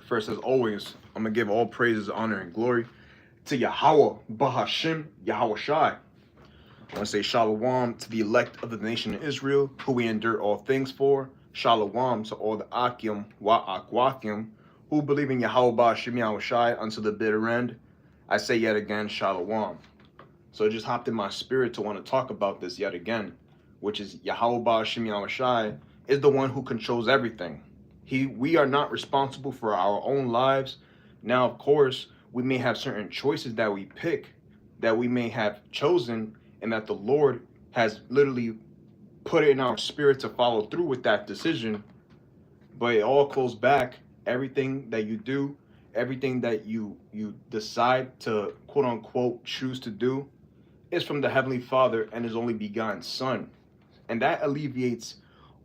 First, as always, I'm going to give all praises, honor, and glory to YAHAWAH, Bahashim, YAHAWAH. I want to say shalom to the elect of the nation of Israel, who we endure all things for. Shalom to all the Akim, Wa'akwakim, who believe in Yahweh Bahashim Yahawashi unto the bitter end. I say yet again, shalom. So it just hopped in my spirit to want to talk about this yet again, which is Yahweh Bahashim Yahawashi is the one who controls everything. We are not responsible for our own lives. Now, of course, we may have certain choices that we pick, that we may have chosen, and that the Lord has literally put it in our spirit to follow through with that decision. But it all goes back, everything that you do, everything that you decide to quote unquote choose to do is from the Heavenly Father and His only begotten Son. And that alleviates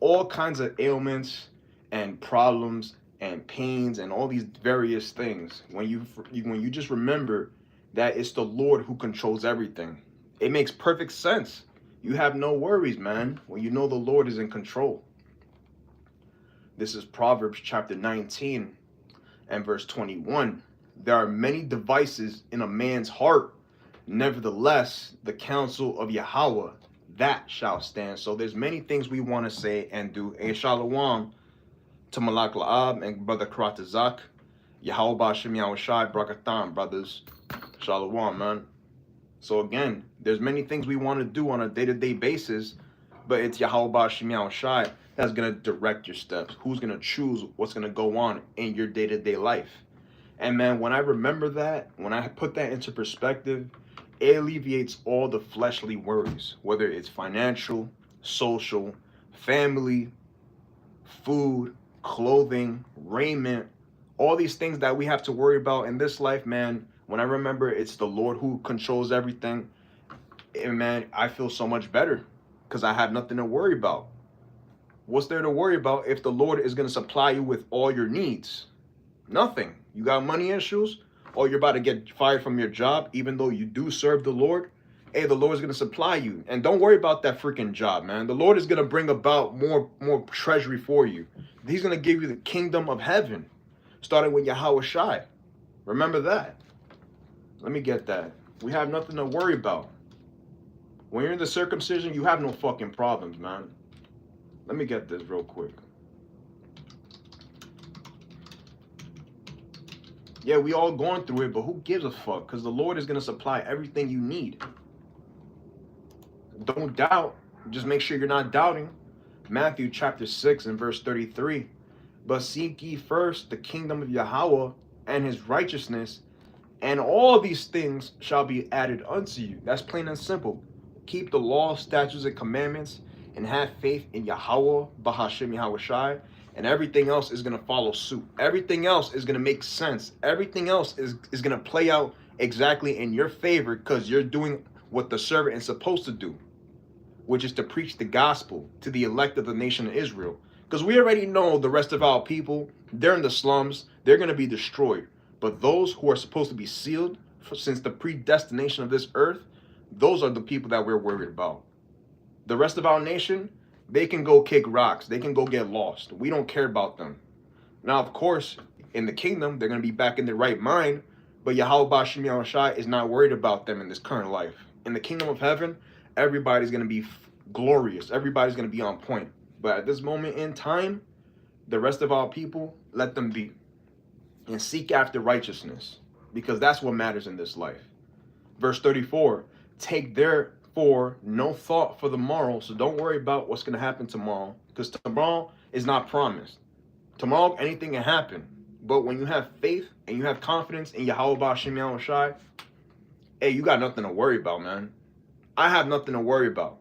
all kinds of ailments and problems and pains and all these various things when you just remember that it's the Lord who controls everything. It makes perfect sense. You have no worries, man, when you know the Lord is in control. This is Proverbs chapter 19 and verse 21. There are many devices in a man's heart, nevertheless the counsel of Yahweh that shall stand. So there's many things we want to say and do. And shalom to Malak La'ab and brother Karatazak. Yahweh Bashim Yahawashi Brakatham, brothers. Shalom, man. So again, there's many things we want to do on a day-to-day basis, but it's Yahweh Bashim Yahawashi that's going to direct your steps. Who's going to choose what's going to go on in your day-to-day life. And man, when I remember that, when I put that into perspective, it alleviates all the fleshly worries, whether it's financial, social, family, food, clothing, raiment, all these things that we have to worry about in this life, man. When I remember it's the Lord who controls everything, and man, I feel so much better because I have nothing to worry about. What's there to worry about if the Lord is going to supply you with all your needs? Nothing. You got money issues, or you're about to get fired from your job, even though you do serve the Lord. Hey, the Lord is going to supply you. And don't worry about that freaking job, man. The Lord is going to bring about more treasury for you. He's going to give you the kingdom of heaven, starting with YAHAWAH. Remember that. Let me get that. We have nothing to worry about. When you're in the circumcision, you have no fucking problems, man. Let me get this real quick. Yeah, we all going through it, but who gives a fuck? Because the Lord is going to supply everything you need. Don't doubt. Just make sure you're not doubting. Matthew chapter 6 and verse 33. But seek ye first the kingdom of Yahweh and His righteousness, and all these things shall be added unto you. That's plain and simple. Keep the law, statutes, and commandments, and have faith in Yahweh, Bahashim Yahawashi, and everything else is going to follow suit. Everything else is going to make sense. Everything else is going to play out exactly in your favor because you're doing what the servant is supposed to do, which is to preach the gospel to the elect of the nation of Israel. Because we already know the rest of our people, they're in the slums, they're going to be destroyed. But those who are supposed to be sealed since the predestination of this earth, those are the people that we're worried about. The rest of our nation, they can go kick rocks. They can go get lost. We don't care about them. Now, of course, in the kingdom, they're going to be back in their right mind, but Yahweh Bashim Yahawashi is not worried about them in this current life. In the kingdom of heaven, everybody's going to be glorious. Everybody's going to be on point. But at this moment in time, the rest of our people, let them be. And seek after righteousness, because that's what matters in this life. Verse 34, take therefore no thought for the morrow. So don't worry about what's going to happen tomorrow, because tomorrow is not promised. Tomorrow, anything can happen. But when you have faith and you have confidence in Yahweh Bashim Yahawashi, hey, you got nothing to worry about, man. I have nothing to worry about.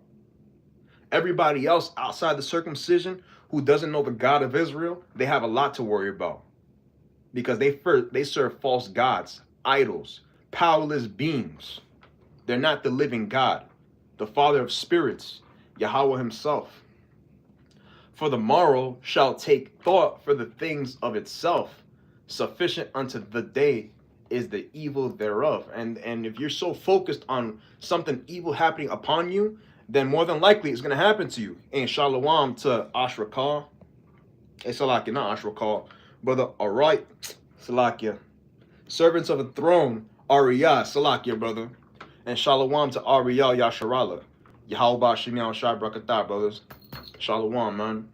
Everybody else outside the circumcision who doesn't know the God of Israel, they have a lot to worry about. Because they serve false gods, idols, powerless beings. They're not the living God, the Father of spirits, Yahweh Himself. For the morrow shall take thought for the things of itself. Sufficient unto the day is the evil thereof. And if you're so focused on something evil happening upon you, then more than likely it's going to happen to you. And shalom to Ashrakal. It's like not Ashrakal, brother. All right. Salakia. Servants of the throne, Ariyah, Salakia, brother. And Shalom to Ariyah Yasharala. YAHAWAH Shem Yahushai Brakatah, brothers. Shalom, man.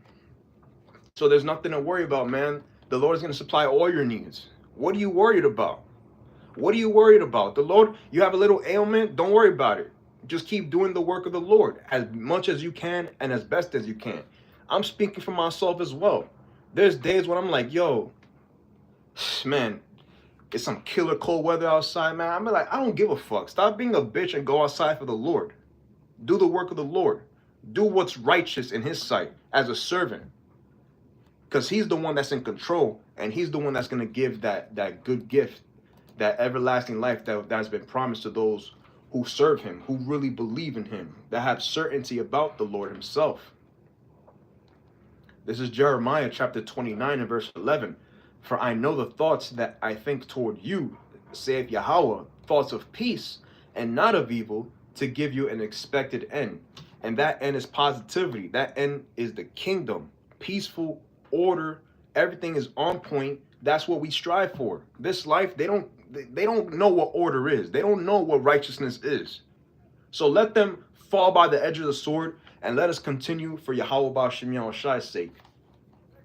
So there's nothing to worry about, man. The Lord is going to supply all your needs. What are you worried about? What are you worried about? The Lord, you have a little ailment, don't worry about it. Just keep doing the work of the Lord as much as you can and as best as you can. I'm speaking for myself as well. There's days when I'm like, yo, man, it's some killer cold weather outside, man. I'm like, I don't give a fuck. Stop being a bitch and go outside for the Lord. Do the work of the Lord. Do what's righteous in his sight as a servant. Because he's the one that's in control, and he's the one that's going to give that good gift, that everlasting life that's been promised to those who serve him, who really believe in him, that have certainty about the Lord himself. This is Jeremiah chapter 29 and verse 11. For I know the thoughts that I think toward you, saith Yahawah, thoughts of peace and not of evil, to give you an expected end. And that end is positivity. That end is the kingdom, peaceful order. Everything is on point. That's what we strive for. This life, they don't know what order is. They don't know what righteousness is. So let them fall by the edge of the sword, and let us continue for YAHAWAH Shem Yahushai's sake.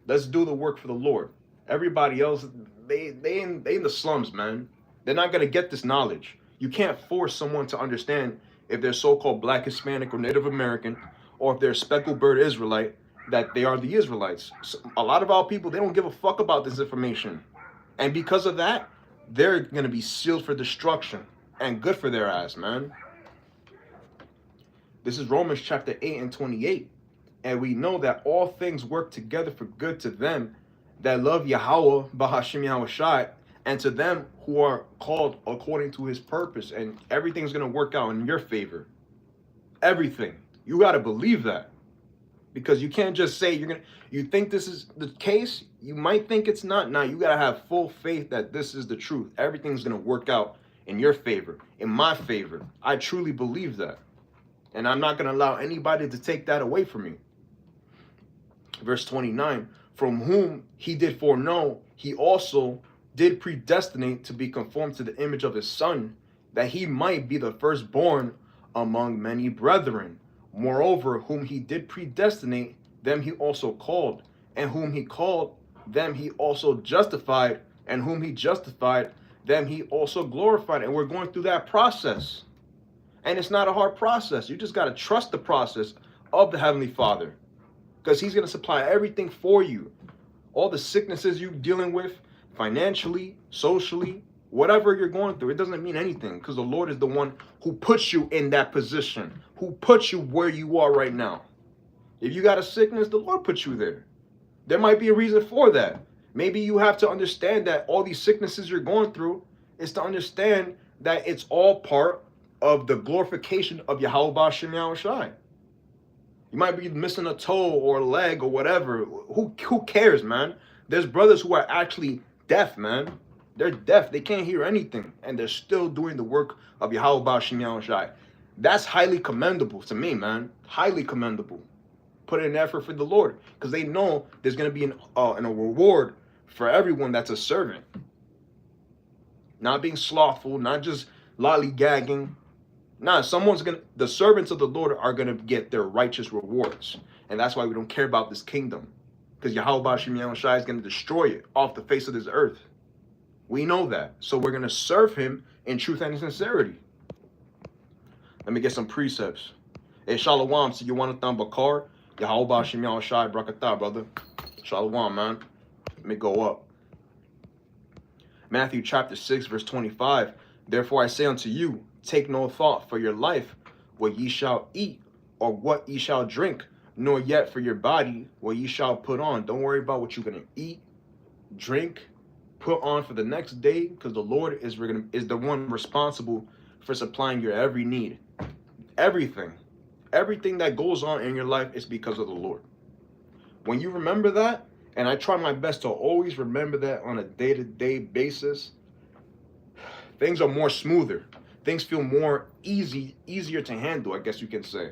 Let's do the work for the Lord. Everybody else, they in the slums, man. They're not gonna get this knowledge. You can't force someone to understand if they're so-called Black, Hispanic, or Native American, or if they're speckled bird Israelite, that they are the Israelites. So a lot of our people, they don't give a fuck about this information. And because of that, they're going to be sealed for destruction. And good for their ass, man. This is Romans chapter 8 and 28. And we know that all things work together for good to them that love Yahawah Bahashem Yahushai, and to them who are called according to his purpose. And everything's going to work out in your favor. Everything. You got to believe that. Because you can't just say you think this is the case. You might think it's not. Now you got to have full faith that this is the truth. Everything's going to work out in your favor, in my favor. I truly believe that. And I'm not going to allow anybody to take that away from me. Verse 29, from whom he did foreknow, he also did predestinate to be conformed to the image of his son, that he might be the firstborn among many brethren. Moreover, whom he did predestinate, them he also called. And whom he called, them he also justified. And whom he justified, them he also glorified. And we're going through that process. And it's not a hard process. You just got to trust the process of the Heavenly Father. Because he's going to supply everything for you. All the sicknesses you're dealing with, financially, socially, whatever you're going through, it doesn't mean anything. Because the Lord is the one who puts you in that position. Who puts you where you are right now. If you got a sickness, the Lord puts you there. There might be a reason for that. Maybe you have to understand that all these sicknesses you're going through is to understand that it's all part of the glorification of YAHAWAH Shem Yahushai. You might be missing a toe or a leg or whatever. Who cares, man? There's brothers who are actually deaf, man. They're deaf. They can't hear anything. And they're still doing the work of YAHAWAH Shem Yahushai. That's highly commendable to me, man. Highly commendable. Put in an effort for the Lord. Because they know there's going to be a reward for everyone that's a servant. Not being slothful, not just lollygagging. Nah, the servants of the Lord are going to get their righteous rewards. And that's why we don't care about this kingdom. Because YAHAWAH Shem Yahushai is going to destroy it off the face of this earth. We know that. So we're going to serve him in truth and sincerity. Let me get some precepts. Hey, Shalom to Yawanathan Bakar. YAHAWAH Shem Yahushai Brakatah, brother. Shalom, man. Let me go up. Matthew chapter 6, verse 25. Therefore I say unto you, take no thought for your life, what ye shall eat, or what ye shall drink, nor yet for your body, what ye shall put on. Don't worry about what you're going to eat, drink, put on for the next day, because the Lord is the one responsible for supplying your every need. Everything that goes on in your life is because of the Lord. When you remember that, and I try my best to always remember that on a day-to-day basis, things are more smoother. Things feel more easier to handle, I guess you can say.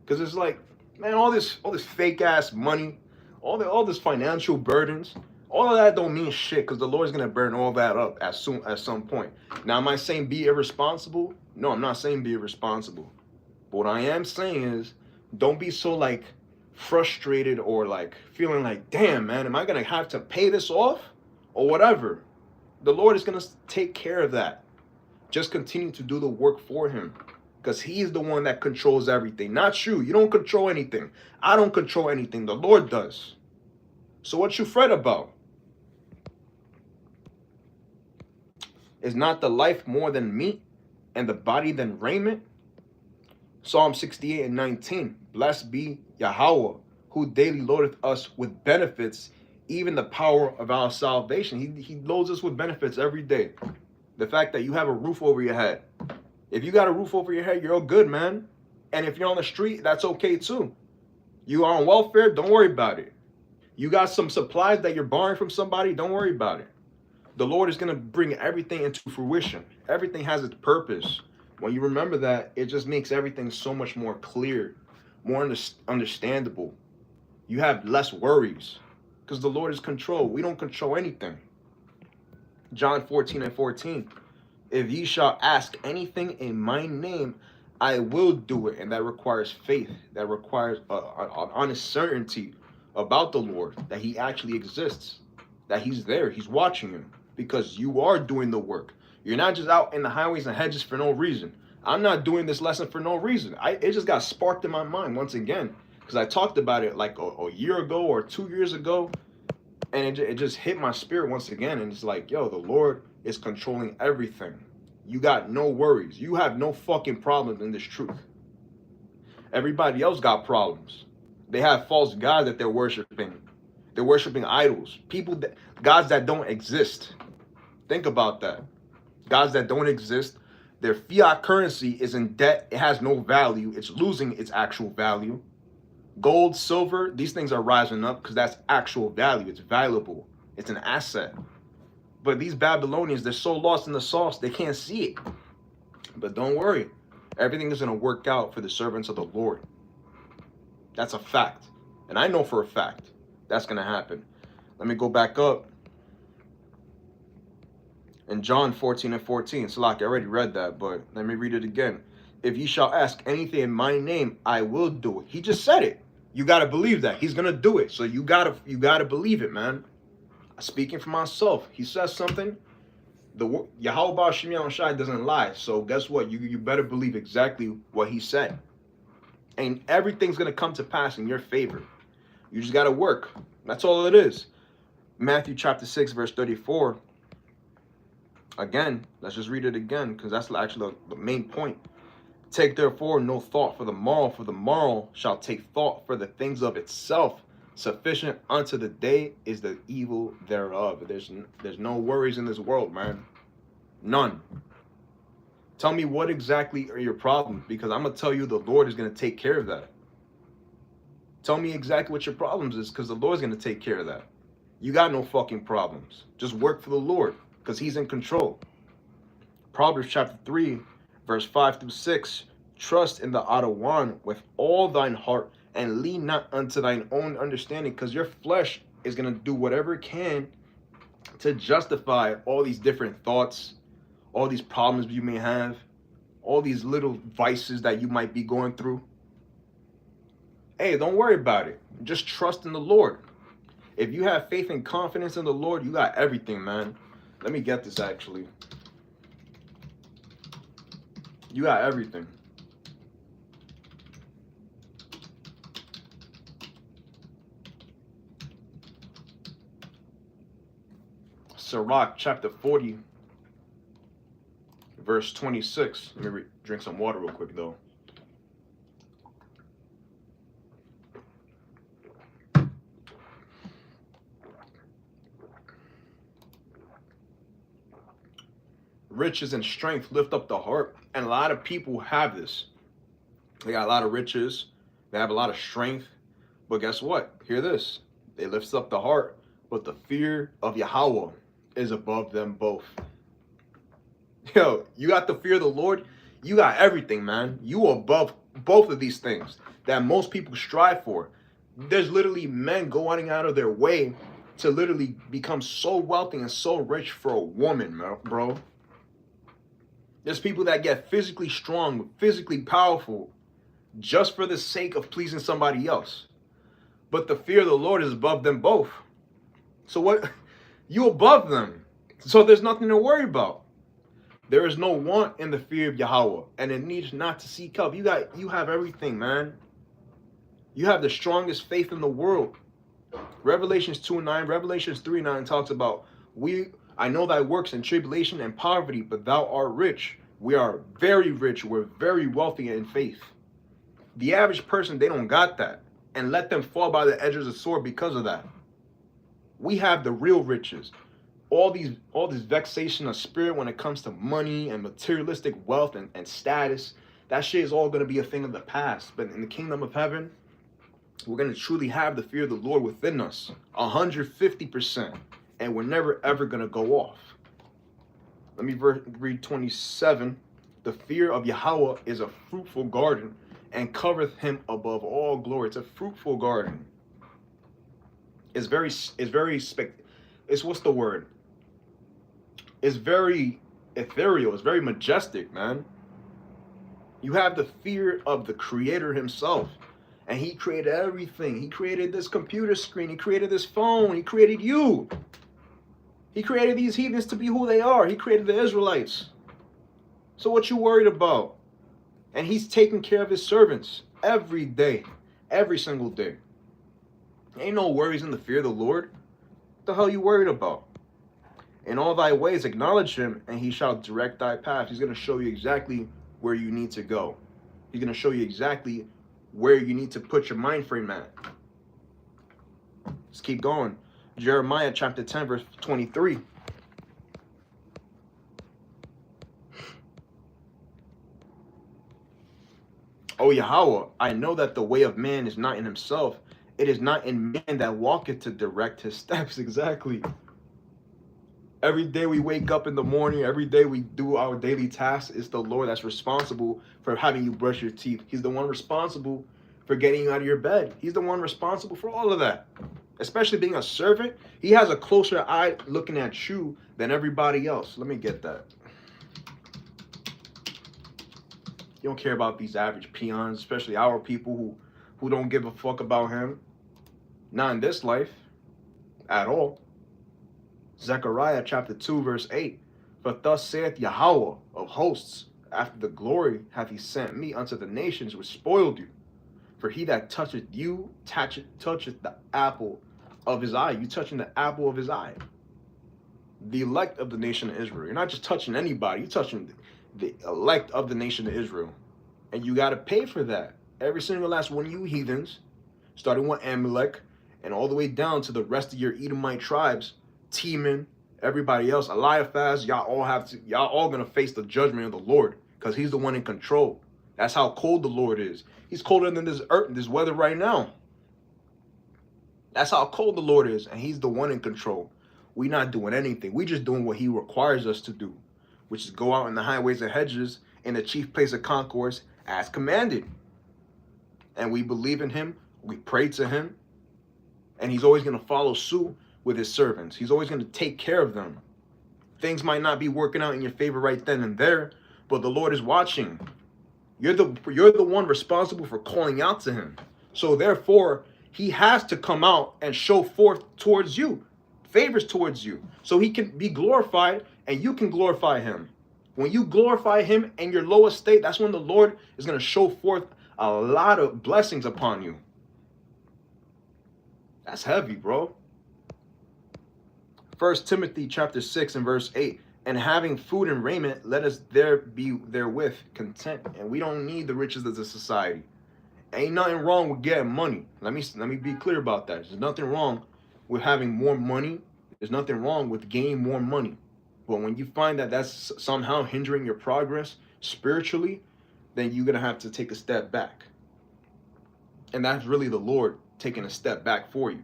Because it's like, man, all this fake ass money, all this financial burdens. All of that don't mean shit because the Lord's gonna burn all that up at some point. Now, am I saying be irresponsible? No, I'm not saying be irresponsible. But what I am saying is, don't be so like frustrated or like feeling like, damn man, am I gonna have to pay this off or whatever? The Lord is gonna take care of that. Just continue to do the work for Him, because He's the one that controls everything, not you. You don't control anything. I don't control anything. The Lord does. So what you fret about? Is not the life more than meat, and the body than raiment? Psalm 68:19. Blessed be Yahawah, who daily loadeth us with benefits, even the power of our salvation. He loads us with benefits every day. The fact that you have a roof over your head. If you got a roof over your head, you're all good, man. And if you're on the street, that's okay too. You are on welfare, don't worry about it. You got some supplies that you're borrowing from somebody, don't worry about it. The Lord is going to bring everything into fruition. Everything has its purpose. When you remember that, it just makes everything so much more clear, more understandable. You have less worries because the Lord is control. We don't control anything. John 14:14. If ye shall ask anything in my name, I will do it. And that requires faith. That requires an honest certainty about the Lord, that He actually exists, that He's there, He's watching you, because you are doing the work. You're not just out in the highways and hedges for no reason. I'm not doing this lesson for no reason. It just got sparked in my mind once again, because I talked about it like a year ago or 2 years ago, and it just hit my spirit once again. And it's like, yo, the Lord is controlling everything. You got no worries. You have no fucking problems in this truth. Everybody else got problems. They have false gods that they're worshiping. They're worshiping idols. Gods that don't exist. Think about that. Gods that don't exist. Their fiat currency is in debt. It has no value. It's losing its actual value. Gold, silver, these things are rising up because that's actual value. It's valuable. It's an asset. But these Babylonians, they're so lost in the sauce, they can't see it. But don't worry. Everything is going to work out for the servants of the Lord. That's a fact. And I know for a fact that's going to happen. Let me go back up. In John 14:14, Salaki, I already read that, but let me read it again. If ye shall ask anything in my name, I will do it. He just said it. You got to believe that. He's going to do it. So you got to believe it, man. Speaking for myself, he says something. The YAHAWAH Shimon Shai doesn't lie. So guess what? You better believe exactly what he said. And everything's going to come to pass in your favor. You just got to work. That's all it is. Matthew chapter 6, verse 34. Again, let's just read it again, because that's actually the main point. Take therefore no thought for the morrow shall take thought for the things of itself. Sufficient unto the day is the evil thereof. There's no worries in this world, man. None. Tell me what exactly are your problems, because I'm going to tell you the Lord is going to take care of that. Tell me exactly what your problems is, because the Lord's going to take care of that. You got no fucking problems. Just work for the Lord, because He's in control. Proverbs chapter 3, verse 5-6. Trust in the Adawan with all thine heart, and lean not unto thine own understanding, because your flesh is going to do whatever it can to justify all these different thoughts, all these problems you may have, all these little vices that you might be going through. Hey, don't worry about it. Just trust in the Lord. If you have faith and confidence in the Lord, you got everything, man. Let me get this, actually. You got everything. Sirach chapter 40, verse 26. Let me drink some water real quick, though. Riches and strength lift up the heart. And a lot of people have this. They got a lot of riches. They have a lot of strength. But guess what? Hear this. They lift up the heart. But the fear of Yahawah is above them both. Yo, you got the fear of the Lord. You got everything, man. You are above both of these things that most people strive for. There's literally men going out of their way to literally become so wealthy and so rich for a woman, bro. There's people that get physically strong, physically powerful, just for the sake of pleasing somebody else. But the fear of the Lord is above them both. So what? You above them. So there's nothing to worry about. There is no want in the fear of Yahawah, and it needs not to seek help. You have everything, man. You have the strongest faith in the world. Revelations 2:9, Revelations 3:9 talks about, I know thy works in tribulation and poverty, but thou art rich. We are very rich. We're very wealthy in faith. The average person, they don't got that. And let them fall by the edges of the sword because of that. We have the real riches. All this vexation of spirit when it comes to money and materialistic wealth and status, that shit is all going to be a thing of the past. But in the kingdom of heaven, we're going to truly have the fear of the Lord within us, 150%. And we're never, ever going to go off. Let me read 27. The fear of Yahawah is a fruitful garden and covereth him above all glory. It's a fruitful garden. It's what's the word? It's very ethereal. It's very majestic, man. You have the fear of the Creator himself. And he created everything. He created this computer screen. He created this phone. He created you. He created these heathens to be who they are. He created the Israelites. So what you worried about? And he's taking care of his servants every day. Every single day. Ain't no worries in the fear of the Lord. What the hell are you worried about? In all thy ways acknowledge him, and he shall direct thy path. He's going to show you exactly where you need to go. He's going to show you exactly where you need to put your mind frame at. Let's keep going. Jeremiah chapter 10, verse 23. O Yahawah, I know that the way of man is not in himself. It is not in man that walketh to direct his steps. Exactly. Every day we wake up in the morning, every day we do our daily tasks, it's the Lord that's responsible for having you brush your teeth. He's the one responsible for getting you out of your bed. He's the one responsible for all of that. Especially being a servant, he has a closer eye looking at you than everybody else. Let me get that. You don't care about these average peons, especially our people who don't give a fuck about him. Not in this life at all. Zechariah chapter 2 verse 8. For thus saith Yahawah of hosts, after the glory hath he sent me unto the nations which spoiled you. For he that toucheth you toucheth the apple of his eye. You touching the apple of his eye. The elect of the nation of Israel. You're not just touching anybody. You're touching the elect of the nation of Israel. And you got to pay for that. Every single last one of you heathens, starting with Amalek, and all the way down to the rest of your Edomite tribes, Teman, everybody else, Eliphaz, y'all all gonna face the judgment of the Lord, because he's the one in control. That's how cold the Lord is. He's colder than this earth, this weather right now. That's how cold the Lord is, and he's the one in control. We not doing anything. We just doing what he requires us to do, which is go out in the highways and hedges in the chief place of concourse as commanded. And we believe in him. We pray to him. And he's always going to follow suit with his servants. He's always going to take care of them. Things might not be working out in your favor right then and there, but the Lord is watching. You're the one responsible for calling out to him. So therefore, he has to come out and show forth towards you, favors towards you, so he can be glorified and you can glorify him. When you glorify him in your lowest state, that's when the Lord is going to show forth a lot of blessings upon you. That's heavy, bro. 1 Timothy chapter 6 and verse 8. And having food and raiment, let us be therewith content. And we don't need the riches of the society. Ain't nothing wrong with getting money. Let me be clear about that. There's nothing wrong with having more money. There's nothing wrong with gaining more money. But when you find that that's somehow hindering your progress spiritually, then you're going to have to take a step back. And that's really the Lord taking a step back for you.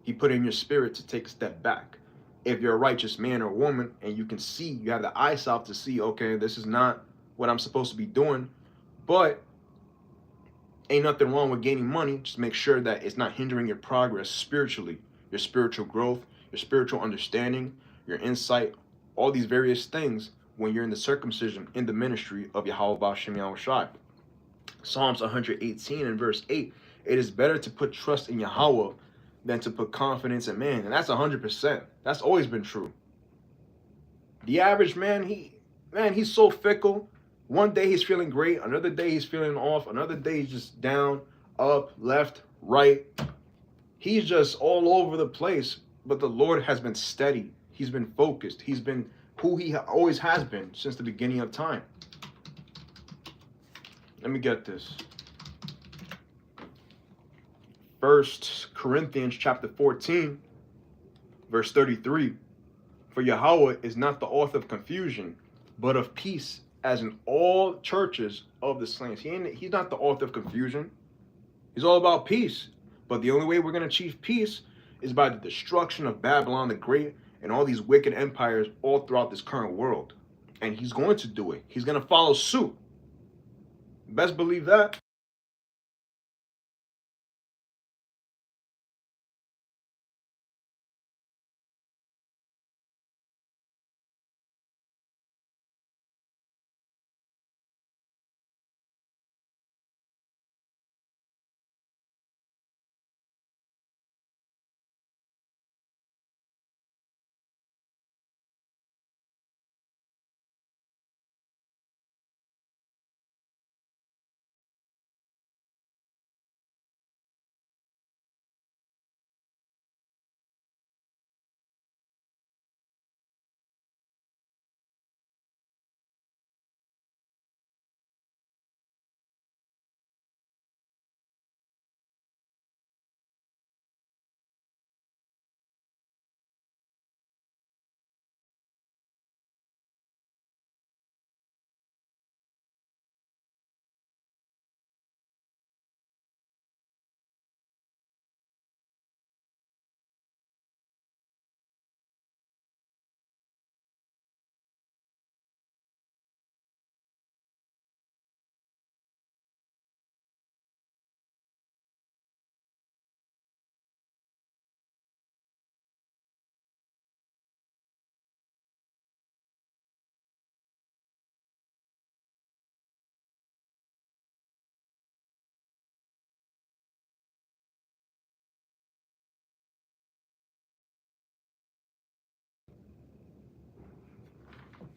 He put in your spirit to take a step back. If you're a righteous man or woman and you can see, you have the eyesight to see, okay, this is not what I'm supposed to be doing, but ain't nothing wrong with gaining money. Just make sure that it's not hindering your progress spiritually. your spiritual growth, your spiritual understanding, your insight, all these various things when you're in the circumcision in the ministry of Yahawah Ba'Shem Yahushai. Psalms 118 and verse 8, it is better to put trust in Yahweh than to put confidence in man. And that's 100%. That's always been true. The average man, he's so fickle. One day he's feeling great, another day he's feeling off, another day he's just down, up, left, right. He's just all over the place. But the Lord has been steady. He's been focused. He's been who he always has been since the beginning of time. Let me get this. 1 Corinthians chapter 14, verse 33. For Yahweh is not the author of confusion, but of peace, as in all churches of the saints. He's not the author of confusion. He's all about peace. But the only way we're going to achieve peace is by the destruction of Babylon the Great and all these wicked empires all throughout this current world. And he's going to do it. He's going to follow suit. Best believe that.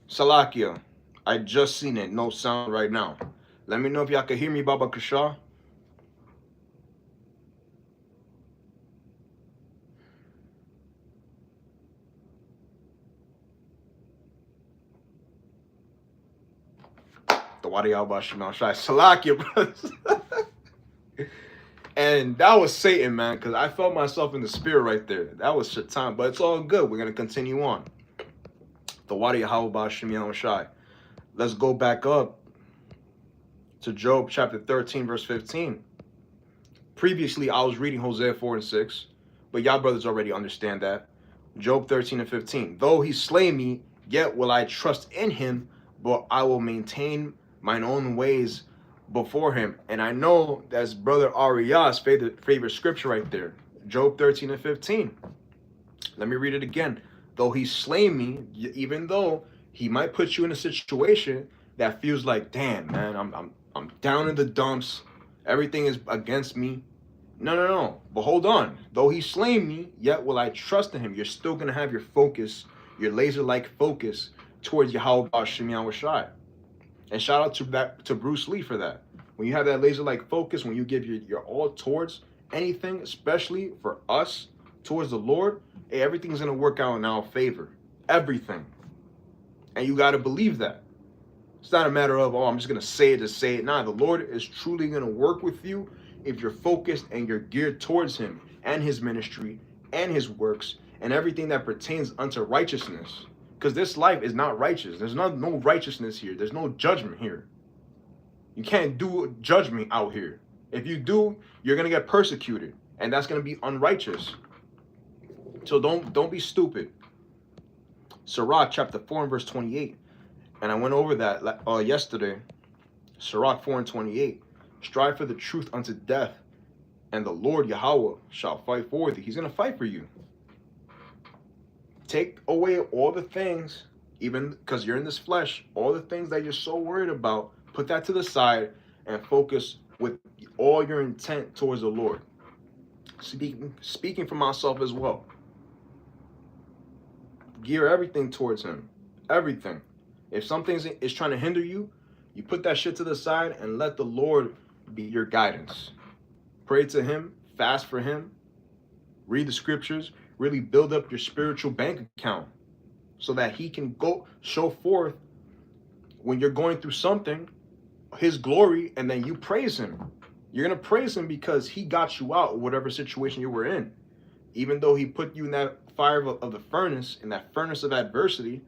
Salakia, I just seen it. No sound right now. Let me know if y'all can hear me, Baba Kasha. The Wadi Alba Shemal Shai. Salakia, brothers. And that was Satan, man, because I felt myself in the spirit right there. That was Shaitan, but it's all good. We're going to continue on. The Wadi Yahawah Ba'Shem Yahushai. Let's go back up to Job chapter 13, verse 15. Previously, I was reading Hosea 4 and 6, but y'all brothers already understand that. Job 13 and 15. Though he slay me, yet will I trust in him, but I will maintain mine own ways before him. And I know that's Brother Ariah's favorite scripture right there. Job 13 and 15. Let me read it again. Though he slay me, even though he might put you in a situation that feels like, damn, man, I'm down in the dumps. Everything is against me. No. But hold on. Though he slay me, yet will I trust in him. You're still going to have your focus, your laser-like focus towards Yahawah Ba'Shem Yahushai. And shout out to Bruce Lee for that. When you have that laser-like focus, when you give your all towards anything, especially for us, towards the Lord, hey, everything's going to work out in our favor. Everything. And you got to believe that. It's not a matter of, I'm just going to say it to say it. Nah, the Lord is truly going to work with you if you're focused and you're geared towards him and his ministry and his works and everything that pertains unto righteousness. Because this life is not righteous. There's no righteousness here. There's no judgment here. You can't do judgment out here. If you do, you're going to get persecuted. And that's going to be unrighteous. So don't be stupid. Sirach chapter 4 and verse 28. And I went over that yesterday. Sirach 4 and 28. Strive for the truth unto death, and the Lord Yahweh shall fight for thee. He's going to fight for you. Take away all the things, even because you're in this flesh, all the things that you're so worried about, put that to the side and focus with all your intent towards the Lord. Speaking for myself as well. Gear everything towards him. Everything. If something is trying to hinder you, you put that shit to the side and let the Lord be your guidance. Pray to him, fast for him, read the scriptures, really build up your spiritual bank account so that he can go show forth when you're going through something, his glory, and then you praise him. You're going to praise him because he got you out of whatever situation you were in. Even though he put you in that fire of the furnace, in that furnace of adversity,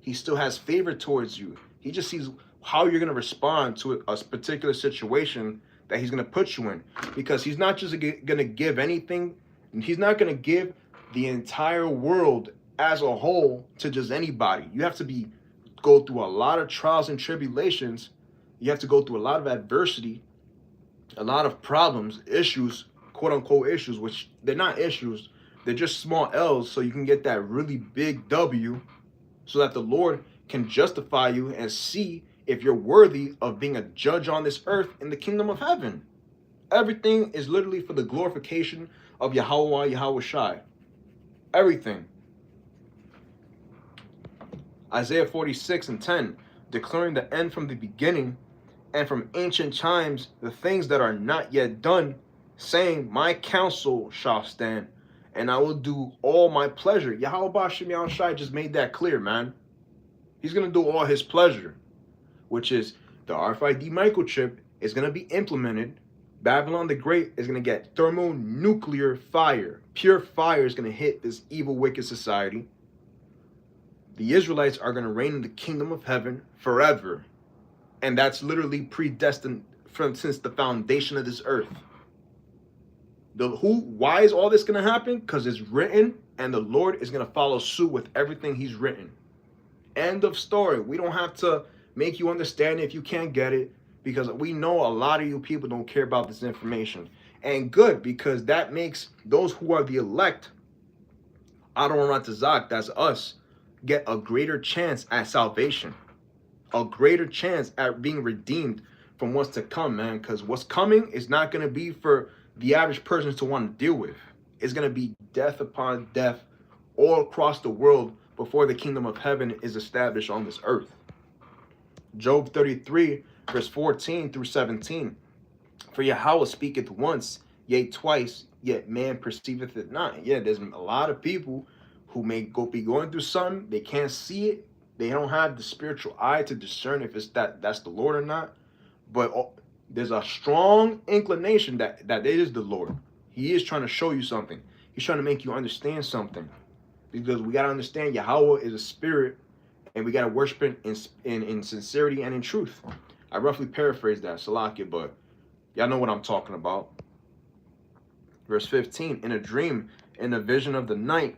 he still has favor towards you. He just sees how you're going to respond to a particular situation that he's going to put you in. Because he's not just going to give anything. He's not going to give the entire world as a whole to just anybody. You have to go through a lot of trials and tribulations. You have to go through a lot of adversity, a lot of problems, issues, quote unquote issues, which they're not issues. They're just small L's, so you can get that really big W so that the Lord can justify you and see if you're worthy of being a judge on this earth in the kingdom of heaven. Everything is literally for the glorification of YAHAWAH, YAHAWAH. Everything. Isaiah 46:10, declaring the end from the beginning and from ancient times, the things that are not yet done, saying, my counsel shall stand, and I will do all my pleasure. Yahweh Shai just made that clear, man. He's going to do all his pleasure, which is the RFID microchip is going to be implemented. Babylon the Great is going to get thermonuclear fire. Pure fire is going to hit this evil, wicked society. The Israelites are going to reign in the kingdom of heaven forever. And that's literally predestined since the foundation of this earth. Why is all this going to happen? Because it's written, and the Lord is going to follow suit with everything he's written. End of story. We don't have to make you understand it if you can't get it, because we know a lot of you people don't care about this information. And good, because that makes those who are the elect, Adon Ratazak, that's us, get a greater chance at salvation. A greater chance at being redeemed from what's to come, man. Because what's coming is not going to be for the average person to want to deal with. It's going to be death upon death all across the world before the kingdom of heaven is established on this earth. Job 33, verse 14 through 17. For Yahweh speaketh once, yea twice, yet man perceiveth it not. Yeah, there's a lot of people who may be going through something, they can't see it, they don't have the spiritual eye to discern if it's that's the Lord or not. But there's a strong inclination that it is the Lord. He is trying to show you something. He's trying to make you understand something. Because we got to understand Yahweh is a spirit, and we got to worship it in sincerity and in truth. I roughly paraphrase that, Salakia, but y'all know what I'm talking about. Verse 15, in a dream, in a vision of the night,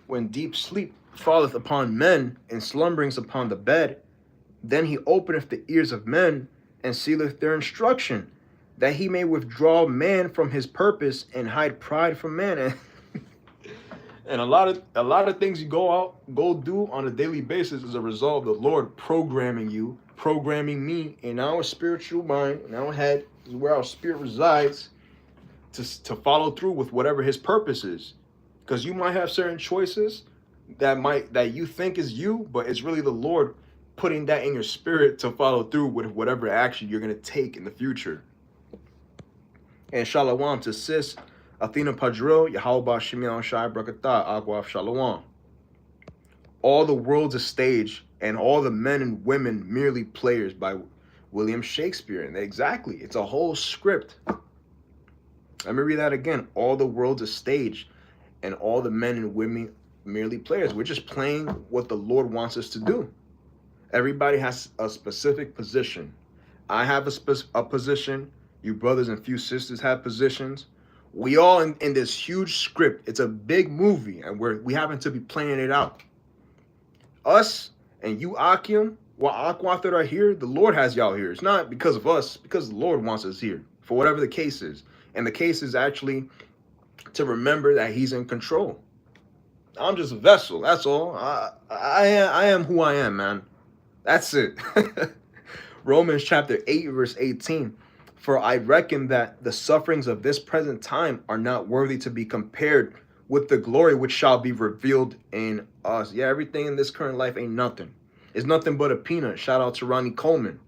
when deep sleep falleth upon men, and slumberings upon the bed, then he openeth the ears of men, and sealeth their instruction, that he may withdraw man from his purpose, and hide pride from man. And a lot of things you go do on a daily basis is a result of the Lord programming you, programming me in our spiritual mind, in our head, is where our spirit resides, to follow through with whatever his purpose is. Because you might have certain choices that you think is you, but it's really the Lord putting that in your spirit to follow through with whatever action you're going to take in the future. And Shalom to Sis, Athena Padril, Yahweh Shemiel Shai Brakatah, Agwaf Shalom. All the World's a Stage, and all the men and women merely players, by William Shakespeare. And exactly, it's a whole script. Let me read that again. All the World's a stage, and all the men and women merely players. We're just playing what the Lord wants us to do. Everybody has a specific position. I have a position. You brothers and few sisters have positions. We all in this huge script. It's a big movie, and we happen to be playing it out. Us and you, Akim, Aquath that are here, the Lord has y'all here. It's not because of us, because the Lord wants us here, for whatever the case is. And the case is actually to remember that he's in control. I'm just a vessel. That's all. I am who I am, man. That's it. Romans chapter 8, verse 18. For I reckon that the sufferings of this present time are not worthy to be compared with the glory which shall be revealed in us. Yeah, everything in this current life ain't nothing. It's nothing but a peanut. Shout out to Ronnie Coleman.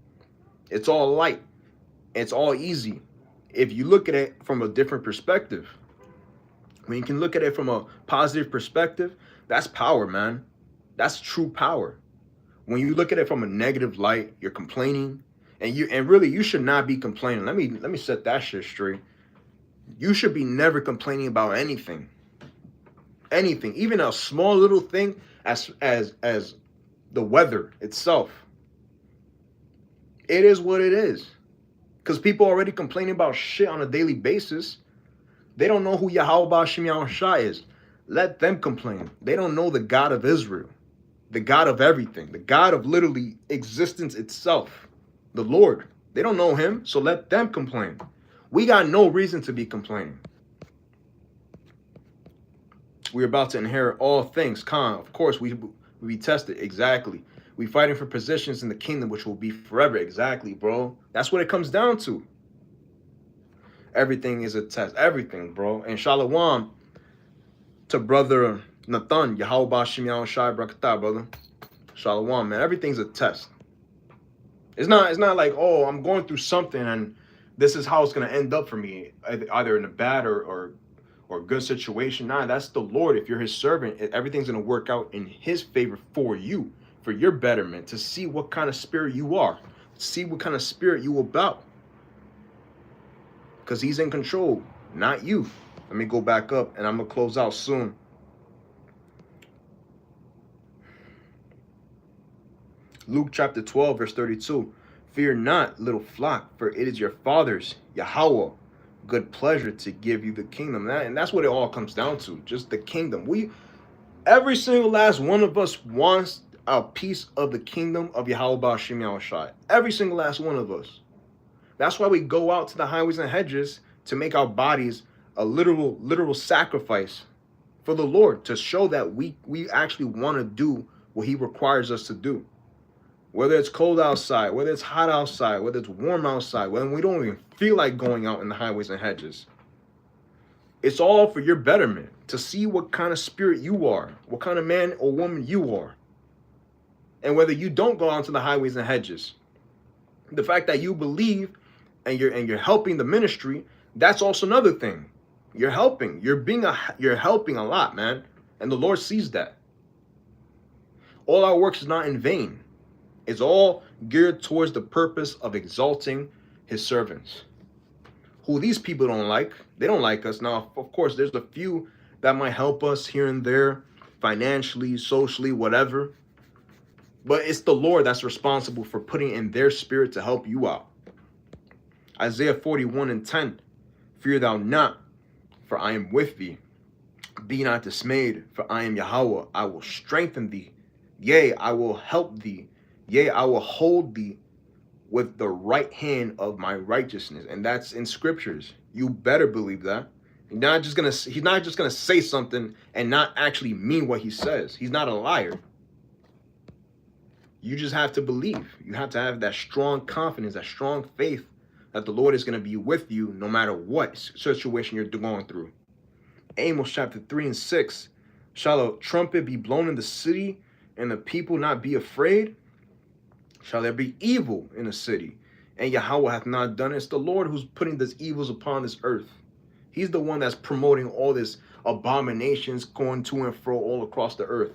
It's all light. It's all easy. If you look at it from a different perspective, when you can look at it from a positive perspective, that's power, man. That's true power. When you look at it from a negative light, you're complaining, and really you should not be complaining. Let me set that shit straight. You should be never complaining about anything. Anything, even a small little thing as the weather itself. It is what it is. Because people already complaining about shit on a daily basis. They don't know who YAHAWAH is. Let them complain. They don't know the God of Israel, the God of everything, the God of literally existence itself, the Lord. They don't know him, so let them complain. We got no reason to be complaining. We're about to inherit all things. Of course, we be tested. Exactly. We fighting for positions in the kingdom, which will be forever. Exactly, bro. That's what it comes down to. Everything is a test. Everything, bro. And shalom to brother Nathan. YAHAWAH Shimon Shai Brakatah, brother. Shalom, man. Everything's a test. It's not like, oh, I'm going through something and this is how it's gonna end up for me, either in a bad or good situation. Nah, that's the Lord. If you're his servant, everything's gonna work out in his favor for you, for your betterment, to see what kind of spirit you are, see what kind of spirit you about. Because he's in control, not you. Let me go back up and I'm gonna close out soon. Luke chapter 12, verse 32. Fear not, little flock, for it is your Father's, YAHAWAH, good pleasure to give you the kingdom. And that's what it all comes down to, just the kingdom. Every single last one of us wants a piece of the kingdom of YAHAWAH Shimon Shai. Every single last one of us. That's why we go out to the highways and hedges to make our bodies a literal sacrifice for the Lord, to show that we actually want to do what he requires us to do. Whether it's cold outside, whether it's hot outside, whether it's warm outside, when we don't even feel like going out in the highways and hedges. It's all for your betterment, to see what kind of spirit you are, what kind of man or woman you are. And whether you don't go out to the highways and hedges, the fact that you believe and you're helping the ministry, that's also another thing. You're helping. You're helping a lot, man. And the Lord sees that. All our work is not in vain. It's all geared towards the purpose of exalting his servants, who these people don't like. They don't like us. Now, of course, there's a few that might help us here and there, financially, socially, whatever. But it's the Lord that's responsible for putting in their spirit to help you out. Isaiah 41:10. Fear thou not, for I am with thee. Be not dismayed, for I am YAHAWAH. I will strengthen thee. Yea, I will help thee. Yea, I will hold thee with the right hand of my righteousness. And that's in scriptures. You better believe that. He's not just gonna say something and not actually mean what he says. He's not a liar. You just have to believe. You have to have that strong confidence, that strong faith that the Lord is going to be with you no matter what situation you're going through. Amos chapter 3:6. Shall a trumpet be blown in the city and the people not be afraid? Shall there be evil in the city? And YAHAWAH hath not done it. It's the Lord who's putting these evils upon this earth. He's the one that's promoting all this abominations going to and fro all across the earth.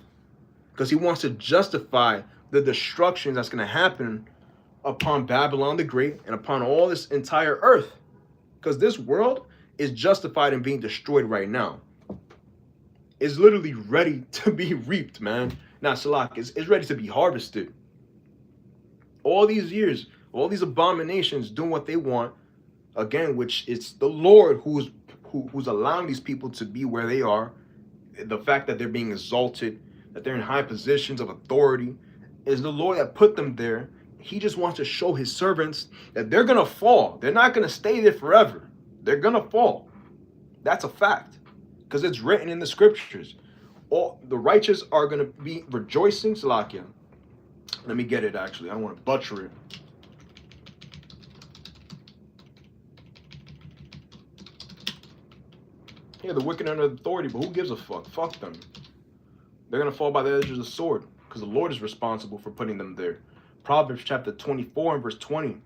Because he wants to justify the destruction that's going to happen upon Babylon the Great and upon all this entire earth. Because this world is justified in being destroyed right now. It's literally ready to be reaped, man. Now, Salak, it's ready to be harvested. All these years, all these abominations doing what they want, again, which it's the Lord who's allowing these people to be where they are. The fact that they're being exalted, that they're in high positions of authority, is the Lord that put them there. He just wants to show his servants that they're going to fall. They're not going to stay there forever. They're going to fall. That's a fact. Because it's written in the scriptures. all the righteous are going to be rejoicing. Salakia. Let me get it, actually. I don't want to butcher it. Yeah, the wicked under authority, but who gives a fuck? Fuck them. They're going to fall by the edge of the sword because the Lord is responsible for putting them there. Proverbs chapter 24 and verse 20.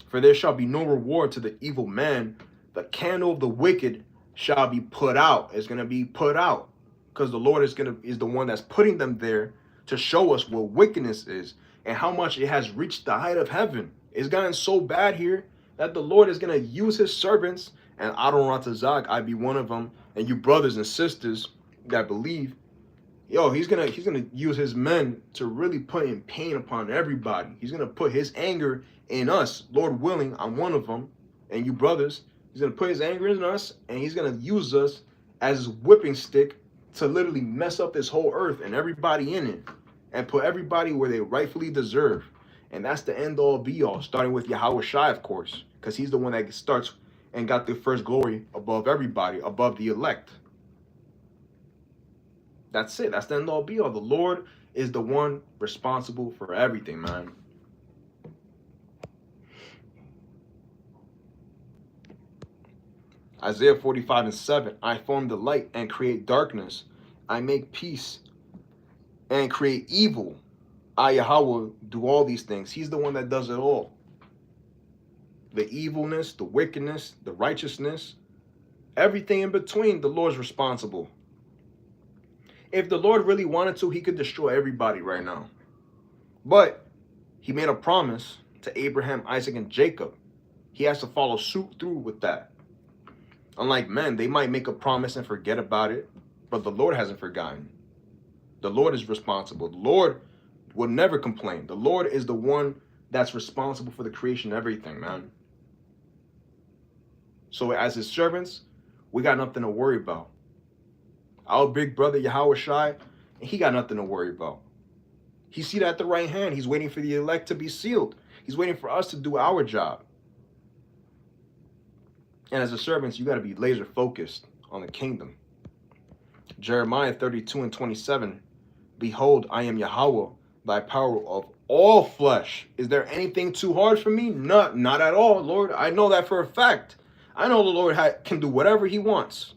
For there shall be no reward to the evil man. The candle of the wicked shall be put out. It's going to be put out because the Lord is the one that's putting them there to show us what wickedness is and how much it has reached the height of heaven. It's gotten so bad here that the Lord is going to use his servants, and Adon Ratazak, I be one of them, and you brothers and sisters that believe, he's gonna use his men to really put in pain upon everybody. He's gonna put his anger in us, Lord willing. I'm one of them, and you brothers, he's gonna put his anger in us, and he's gonna use us as his whipping stick to literally mess up this whole earth and everybody in it, and put everybody where they rightfully deserve. And that's the end all be all, starting with YAHAWAH, of course, because he's the one that starts and got the first glory above everybody, above the elect. That's it. That's the end all be all. The Lord is the one responsible for everything, man. Isaiah 45 and 7. I form the light and create darkness. I make peace and create evil. I, YAHAWAH, do all these things. He's the one that does it all. The evilness, the wickedness, the righteousness, everything in between, the Lord's responsible. If the Lord really wanted to, he could destroy everybody right now. But he made a promise to Abraham, Isaac, and Jacob. He has to follow suit through with that. Unlike men, they might make a promise and forget about it, but the Lord hasn't forgotten. The Lord is responsible. The Lord will never complain. The Lord is the one that's responsible for the creation of everything, man. So as his servants, we got nothing to worry about. Our big brother YAHAWAH, he got nothing to worry about. He's seated at the right hand. He's waiting for the elect to be sealed. He's waiting for us to do our job. And as a servant, you got to be laser focused on the kingdom. Jeremiah 32 and 27. Behold, I am YAHAWAH, thy power of all flesh. Is there anything too hard for me? Not at all, Lord. I know that for a fact. I know the Lord can do whatever he wants.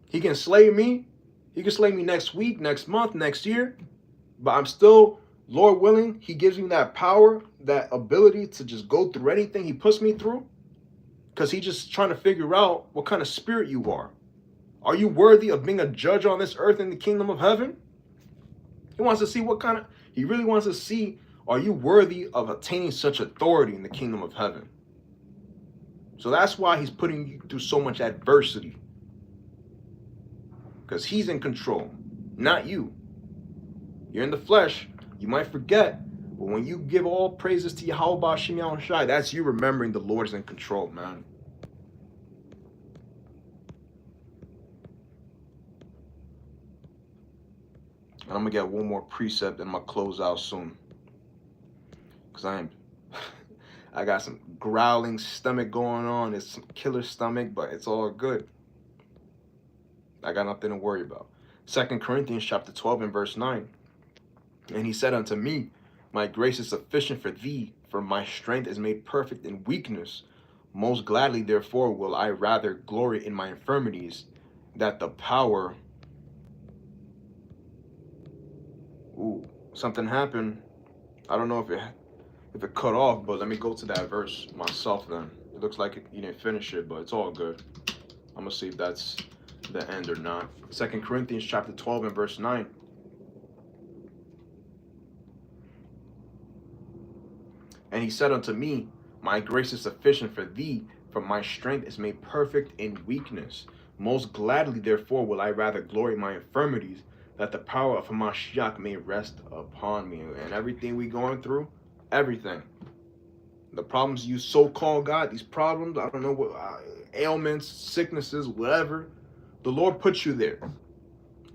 He can slay me. He can slay me next week, next month, next year. But I'm still, Lord willing, he gives me that power, that ability to just go through anything he puts me through. Because he's just trying to figure out what kind of spirit you are. Are you worthy of being a judge on this earth in the kingdom of heaven? He wants to see he really wants to see, are you worthy of attaining such authority in the kingdom of heaven? So that's why he's putting you through so much adversity. Because he's in control, not you. You're in the flesh. You might forget. But when you give all praises to YAHAWAH, that's you remembering the Lord is in control, man. And I'm going to get one more precept and I'm going to close out soon. Because I got some growling stomach going on. It's some killer stomach, but it's all good. I got nothing to worry about. 2 Corinthians chapter 12 and verse 9. And he said unto me, my grace is sufficient for thee, for my strength is made perfect in weakness. Most gladly, therefore, will I rather glory in my infirmities, that the power... Ooh, something happened. I don't know if it cut off, but let me go to that verse myself then. It looks like you didn't finish it, but it's all good. I'm going to see if that's the end or not. 2 Corinthians chapter 12 and verse 9. And he said unto me, my grace is sufficient for thee, for my strength is made perfect in weakness. Most gladly, therefore, will I rather glory in my infirmities, that the power of Hamashiach may rest upon me. And everything we going through, everything. The problems you so-called got, these problems, I don't know what, ailments, sicknesses, whatever. The Lord put you there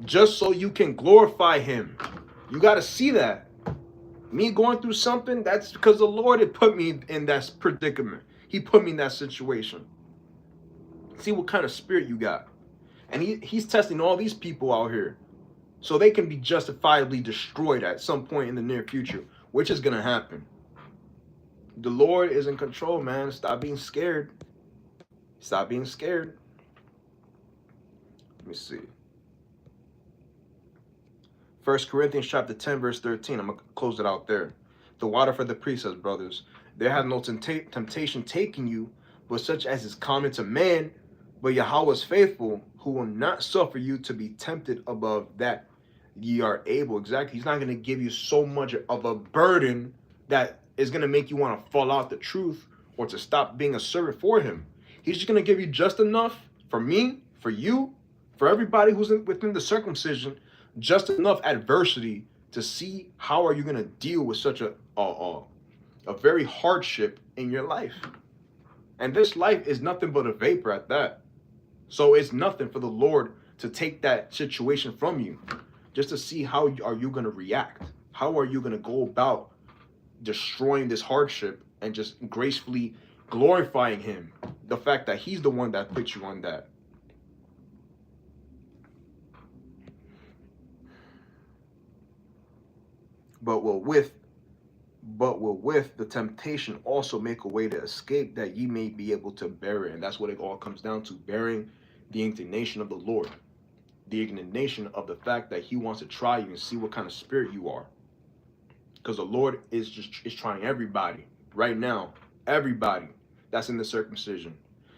just so you can glorify him. You got to see that. Me going through something, that's because the Lord had put me in that predicament. He put me in that situation. See what kind of spirit you got. And he's testing all these people out here so they can be justifiably destroyed at some point in the near future, which is going to happen. The Lord is in control, man. Stop being scared. Stop being scared. Let me see. 1 Corinthians chapter 10, verse 13. I'm going to close it out there. The water for the priest says, brothers, there hath no temptation taken you, but such as is common to man. But Yahawah is faithful, who will not suffer you to be tempted above that ye are able. Exactly. He's not going to give you so much of a burden that is going to make you want to fall out the truth or to stop being a servant for him. He's just going to give you just enough for me, for you, for everybody who's within the circumcision, just enough adversity to see how are you going to deal with such a very hardship in your life. And this life is nothing but a vapor at that. So it's nothing for the Lord to take that situation from you, just to see how are you going to react. How are you going to go about destroying this hardship and just gracefully glorifying him, the fact that he's the one that put you on that. But will with the temptation also make a way to escape, that ye may be able to bear it. And that's what it all comes down to, bearing the indignation of the Lord, the indignation of the fact that he wants to try you and see what kind of spirit you are. Because the Lord is trying everybody right now, everybody that's in the circumcision.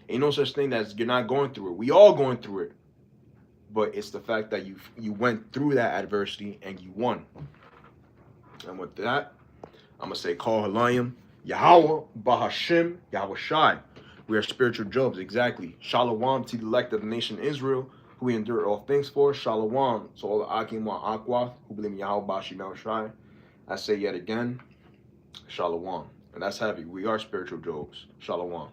Ain't no such thing as you're not going through it. We all going through it. But it's the fact that you went through that adversity and you won. And with that, I'm going to say, Call Halayim, Yahawah, Bahashim, Yahweh Shai. We are spiritual Jobs, exactly. Shalom to the elect of the nation Israel, who we endure all things for. Shalom to all the Akim wa Akwath, who believe in Yahweh, Bashim, Yahweh Shai. I say yet again, Shalom. And that's heavy. We are spiritual Jobs. Shalom.